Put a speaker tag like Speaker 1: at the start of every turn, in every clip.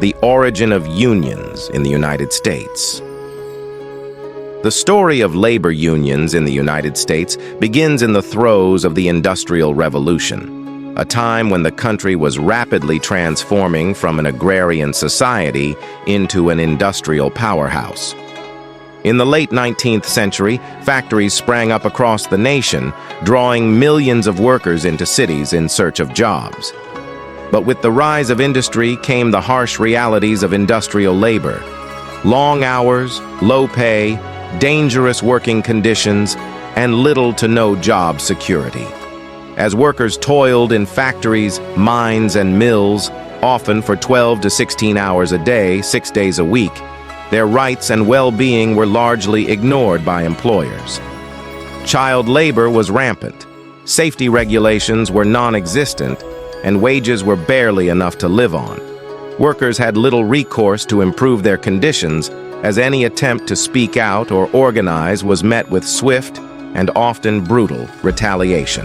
Speaker 1: The origin of unions in the United States. The story of labor unions in the United States begins in the throes of the Industrial Revolution, a time when the country was rapidly transforming from an agrarian society into an industrial powerhouse. In the late 19th century, factories sprang up across the nation, drawing millions of workers into cities in search of jobs. But with the rise of industry came the harsh realities of industrial labor. Long hours, low pay, dangerous working conditions, and little to no job security. As workers toiled in factories, mines, and mills, often for 12 to 16 hours a day, 6 days a week, their rights and well-being were largely ignored by employers. Child labor was rampant, safety regulations were non-existent, and wages were barely enough to live on. Workers had little recourse to improve their conditions, as any attempt to speak out or organize was met with swift and often brutal retaliation.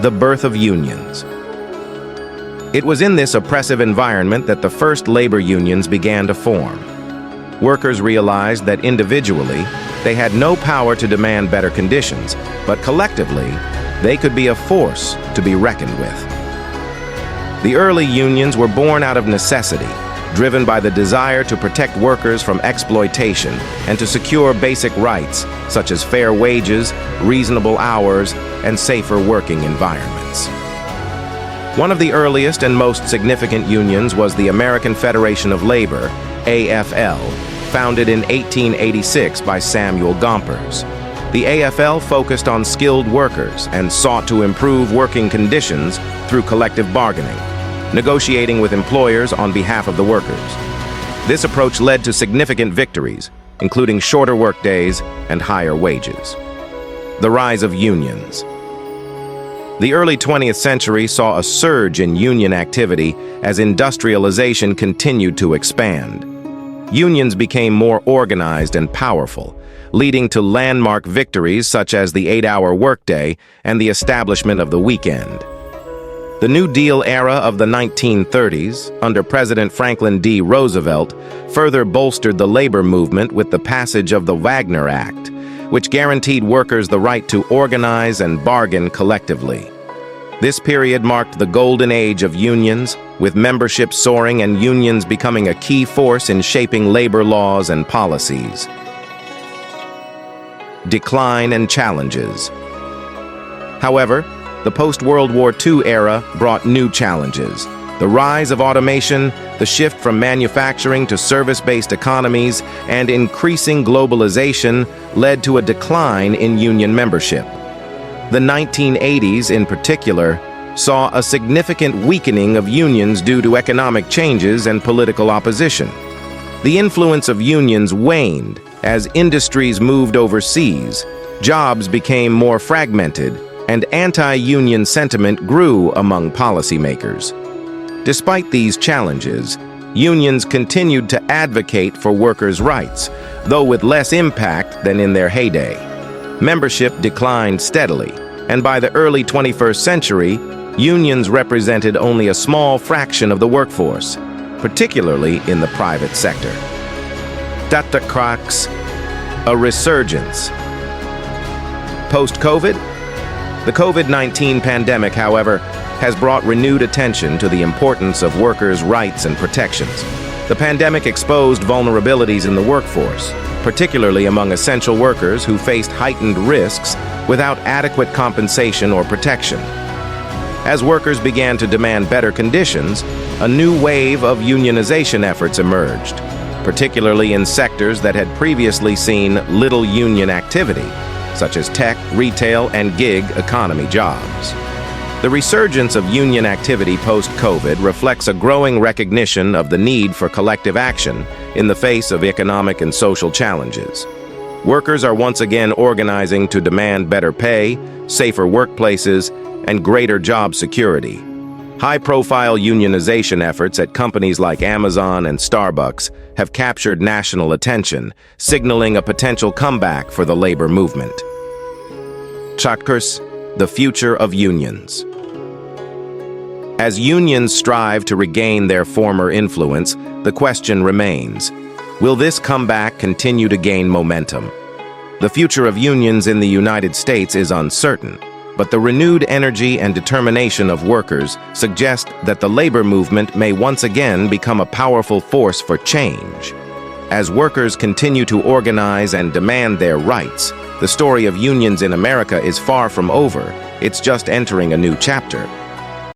Speaker 1: The birth of unions. It was in this oppressive environment that the first labor unions began to form. Workers realized that individually, they had no power to demand better conditions, but collectively, they could be a force to be reckoned with. The early unions were born out of necessity, driven by the desire to protect workers from exploitation and to secure basic rights such as fair wages, reasonable hours, and safer working environments. One of the earliest and most significant unions was the American Federation of Labor, AFL, founded in 1886 by Samuel Gompers. The AFL focused on skilled workers and sought to improve working conditions through collective bargaining, negotiating with employers on behalf of the workers. This approach led to significant victories, including shorter workdays and higher wages. The rise of unions. The early 20th century saw a surge in union activity as industrialization continued to expand. Unions became more organized and powerful, leading to landmark victories such as the 8-hour workday and the establishment of the weekend. The New Deal era of the 1930s, under President Franklin D. Roosevelt, further bolstered the labor movement with the passage of the Wagner Act, which guaranteed workers the right to organize and bargain collectively. This period marked the golden age of unions, with membership soaring and unions becoming a key force in shaping labor laws and policies. Decline and challenges. However, the post-World War II era brought new challenges. The rise of automation, the shift from manufacturing to service-based economies, and increasing globalization led to a decline in union membership. The 1980s, in particular, saw a significant weakening of unions due to economic changes and political opposition. The influence of unions waned as industries moved overseas, jobs became more fragmented, and anti-union sentiment grew among policymakers. Despite these challenges, unions continued to advocate for workers' rights, though with less impact than in their heyday. Membership declined steadily, and by the early 21st century, unions represented only a small fraction of the workforce, particularly in the private sector. Data cracks, a resurgence. Post-COVID? The COVID-19 pandemic, however, has brought renewed attention to the importance of workers' rights and protections. The pandemic exposed vulnerabilities in the workforce, particularly among essential workers who faced heightened risks without adequate compensation or protection. As workers began to demand better conditions, a new wave of unionization efforts emerged, particularly in sectors that had previously seen little union activity, such as tech, retail, and gig economy jobs. The resurgence of union activity post-COVID reflects a growing recognition of the need for collective action in the face of economic and social challenges. Workers are once again organizing to demand better pay, safer workplaces, and greater job security. High-profile unionization efforts at companies like Amazon and Starbucks have captured national attention, signaling a potential comeback for the labor movement. Chronicles, the future of unions. As unions strive to regain their former influence, the question remains, will this comeback continue to gain momentum? The future of unions in the United States is uncertain, but the renewed energy and determination of workers suggest that the labor movement may once again become a powerful force for change. As workers continue to organize and demand their rights, the story of unions in America is far from over. It's just entering a new chapter.